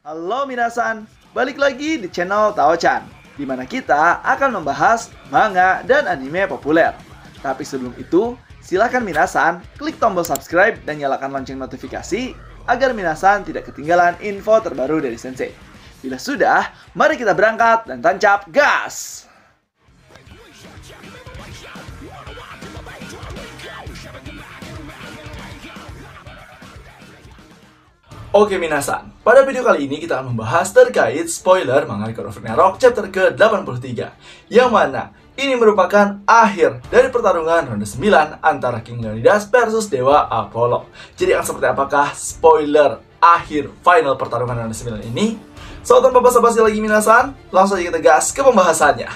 Halo minasan, balik lagi di channel Tao-chan, di mana kita akan membahas manga dan anime populer. Tapi sebelum itu, silakan minasan klik tombol subscribe dan nyalakan lonceng notifikasi agar minasan tidak ketinggalan info terbaru dari Sensei. Bila sudah, mari kita berangkat dan tancap gas! Oke minasan, pada video kali ini kita akan membahas terkait spoiler manga God of Ragnarok chapter ke-83, yang mana ini merupakan akhir dari pertarungan ronde 9 antara King Leonidas versus Dewa Apollo. Jadi akan seperti apakah spoiler akhir final pertarungan ronde 9 ini? So, tanpa basa-basi lagi minasan, langsung aja kita gas ke pembahasannya.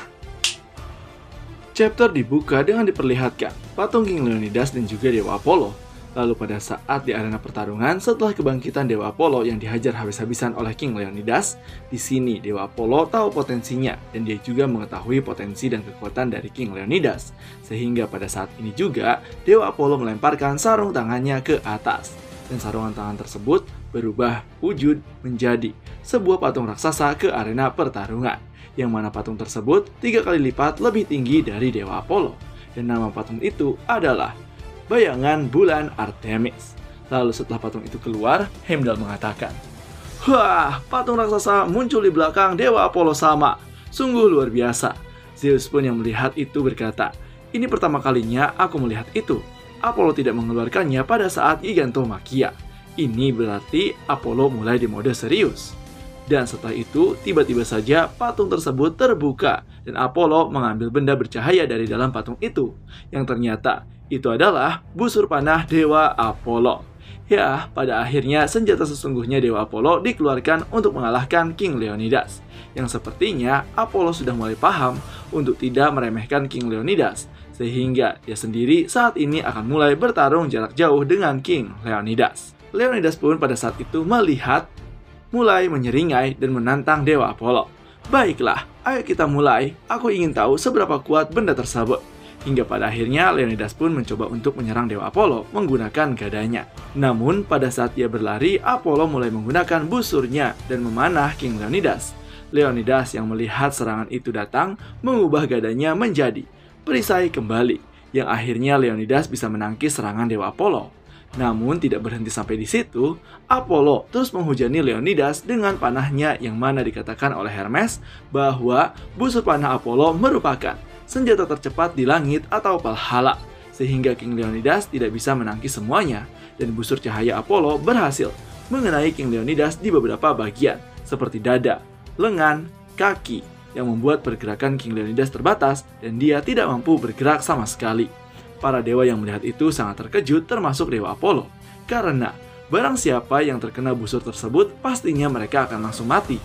Chapter dibuka dengan diperlihatkan patung King Leonidas dan juga Dewa Apollo. Lalu pada saat di arena pertarungan setelah kebangkitan Dewa Apollo yang dihajar habis-habisan oleh King Leonidas, di sini Dewa Apollo tahu potensinya dan dia juga mengetahui potensi dan kekuatan dari King Leonidas. Sehingga pada saat ini juga Dewa Apollo melemparkan sarung tangannya ke atas. Dan sarungan tangan tersebut berubah wujud menjadi sebuah patung raksasa ke arena pertarungan. Yang mana patung tersebut 3 kali lipat lebih tinggi dari Dewa Apollo. Dan nama patung itu adalah Bayangan Bulan Artemis. Lalu setelah patung itu keluar, Heimdall mengatakan, "Wah, patung raksasa muncul di belakang Dewa Apollo sama. Sungguh luar biasa." Zeus pun yang melihat itu berkata, "Ini pertama kalinya aku melihat itu. Apollo tidak mengeluarkannya pada saat Gigantomachia. Ini berarti Apollo mulai di mode serius." Dan setelah itu, tiba-tiba saja patung tersebut terbuka dan Apollo mengambil benda bercahaya dari dalam patung itu, yang ternyata itu adalah busur panah Dewa Apollo. Ya, pada akhirnya senjata sesungguhnya Dewa Apollo dikeluarkan untuk mengalahkan King Leonidas, yang sepertinya Apollo sudah mulai paham untuk tidak meremehkan King Leonidas, sehingga dia sendiri saat ini akan mulai bertarung jarak jauh dengan King Leonidas. Leonidas pun pada saat itu melihat mulai menyeringai dan menantang Dewa Apollo. "Baiklah, ayo kita mulai. Aku ingin tahu seberapa kuat benda tersebut." Hingga pada akhirnya Leonidas pun mencoba untuk menyerang Dewa Apollo menggunakan gadanya. Namun pada saat dia berlari, Apollo mulai menggunakan busurnya dan memanah King Leonidas. Leonidas yang melihat serangan itu datang mengubah gadanya menjadi perisai kembali, yang akhirnya Leonidas bisa menangkis serangan Dewa Apollo. Namun tidak berhenti sampai di situ, Apollo terus menghujani Leonidas dengan panahnya, yang mana dikatakan oleh Hermes bahwa busur panah Apollo merupakan senjata tercepat di langit atau Valhalla, sehingga King Leonidas tidak bisa menangkis semuanya, dan busur cahaya Apollo berhasil mengenai King Leonidas di beberapa bagian, seperti dada, lengan, kaki, yang membuat pergerakan King Leonidas terbatas dan dia tidak mampu bergerak sama sekali. Para dewa yang melihat itu sangat terkejut, termasuk Dewa Apollo, karena barang siapa yang terkena busur tersebut pastinya mereka akan langsung mati.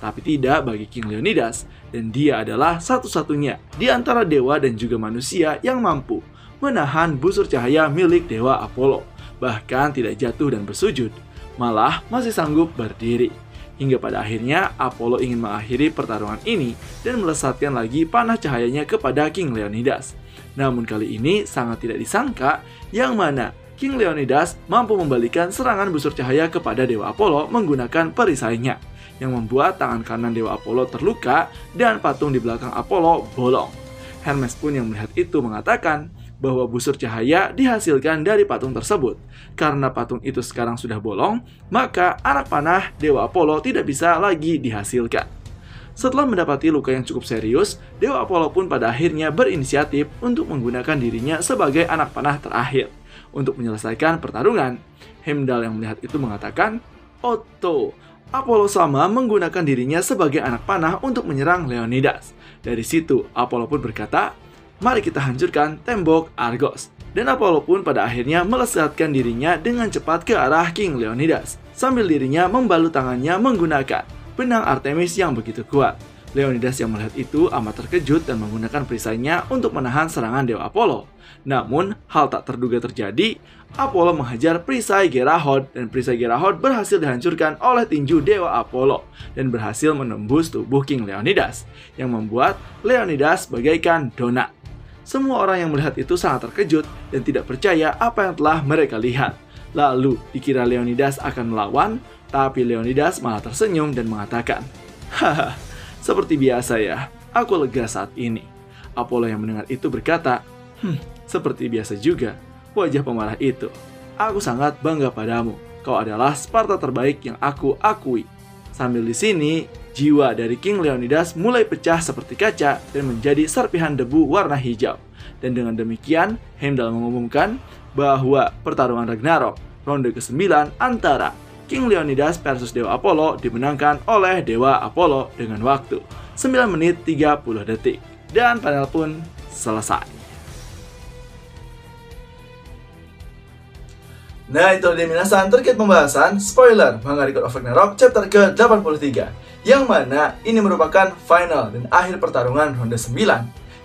Tapi tidak bagi King Leonidas, dan dia adalah satu-satunya di antara dewa dan juga manusia yang mampu menahan busur cahaya milik Dewa Apollo. Bahkan tidak jatuh dan bersujud, malah masih sanggup berdiri. Hingga pada akhirnya Apollo ingin mengakhiri pertarungan ini dan melesatkan lagi panah cahayanya kepada King Leonidas. Namun kali ini sangat tidak disangka, yang mana King Leonidas mampu membalikan serangan busur cahaya kepada Dewa Apollo menggunakan perisainya, yang membuat tangan kanan Dewa Apollo terluka dan patung di belakang Apollo bolong. Hermes pun yang melihat itu mengatakan bahwa busur cahaya dihasilkan dari patung tersebut. Karena patung itu sekarang sudah bolong, maka anak panah Dewa Apollo tidak bisa lagi dihasilkan. Setelah mendapati luka yang cukup serius, Dewa Apollo pun pada akhirnya berinisiatif untuk menggunakan dirinya sebagai anak panah terakhir untuk menyelesaikan pertarungan. Heimdall yang melihat itu mengatakan, "Otto, Apollo sama menggunakan dirinya sebagai anak panah untuk menyerang Leonidas." Dari situ, Apollo pun berkata, "Mari kita hancurkan tembok Argos." Dan Apollo pun pada akhirnya melesatkan dirinya dengan cepat ke arah King Leonidas, sambil dirinya membalut tangannya menggunakan benang Artemis yang begitu kuat. Leonidas yang melihat itu amat terkejut dan menggunakan perisainya untuk menahan serangan Dewa Apollo. Namun, hal tak terduga terjadi. Apollo menghajar perisai Gerahod, dan perisai Gerahod berhasil dihancurkan oleh tinju Dewa Apollo dan berhasil menembus tubuh King Leonidas, yang membuat Leonidas bagaikan donat. Semua orang yang melihat itu sangat terkejut dan tidak percaya apa yang telah mereka lihat. Lalu dikira Leonidas akan melawan, tapi Leonidas malah tersenyum dan mengatakan, "Haha, seperti biasa ya, aku lega saat ini." Apollo yang mendengar itu berkata, "Seperti biasa juga, wajah pemarah itu. Aku sangat bangga padamu, kau adalah Sparta terbaik yang aku akui." Sambil di sini, jiwa dari King Leonidas mulai pecah seperti kaca dan menjadi serpihan debu warna hijau. Dan dengan demikian, Heimdall mengumumkan bahwa pertarungan Ragnarok ronde ke-9 antara King Leonidas versus Dewa Apollo dimenangkan oleh Dewa Apollo dengan waktu 9 menit 30 detik. Dan panel pun selesai. Nah, itu dia minasan terkait pembahasan spoiler manga Record of Ragnarok chapter ke-83, yang mana ini merupakan final dan akhir pertarungan ronde 9,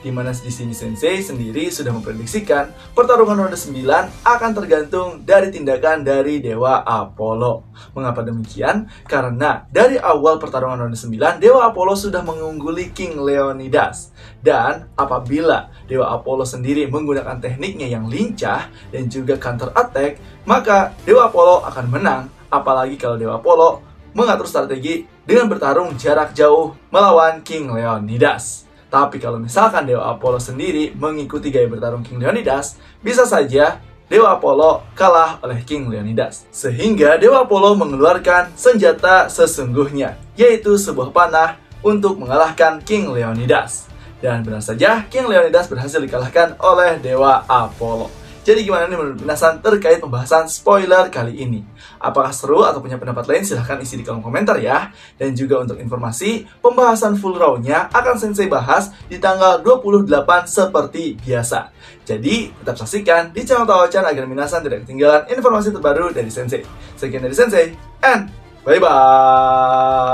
di mana di sini Sensei sendiri sudah memprediksikan pertarungan ronde 9 akan tergantung dari tindakan dari Dewa Apollo. Mengapa demikian? Karena dari awal pertarungan ronde 9, Dewa Apollo sudah mengungguli King Leonidas. Dan apabila Dewa Apollo sendiri menggunakan tekniknya yang lincah dan juga counter attack, maka Dewa Apollo akan menang. Apalagi kalau Dewa Apollo mengatur strategi dengan bertarung jarak jauh melawan King Leonidas. Tapi kalau misalkan Dewa Apollo sendiri mengikuti gaya bertarung King Leonidas, bisa saja Dewa Apollo kalah oleh King Leonidas. Sehingga Dewa Apollo mengeluarkan senjata sesungguhnya, yaitu sebuah panah untuk mengalahkan King Leonidas. Dan benar saja, King Leonidas berhasil dikalahkan oleh Dewa Apollo. Jadi gimana nih menurut minasan terkait pembahasan spoiler kali ini? Apakah seru atau punya pendapat lain? Silahkan isi di kolom komentar ya. Dan juga untuk informasi, pembahasan full raw-nya akan Sensei bahas di tanggal 28 seperti biasa. Jadi tetap saksikan di channel Taochan agar minasan tidak ketinggalan informasi terbaru dari Sensei. Sekian dari Sensei, and bye-bye!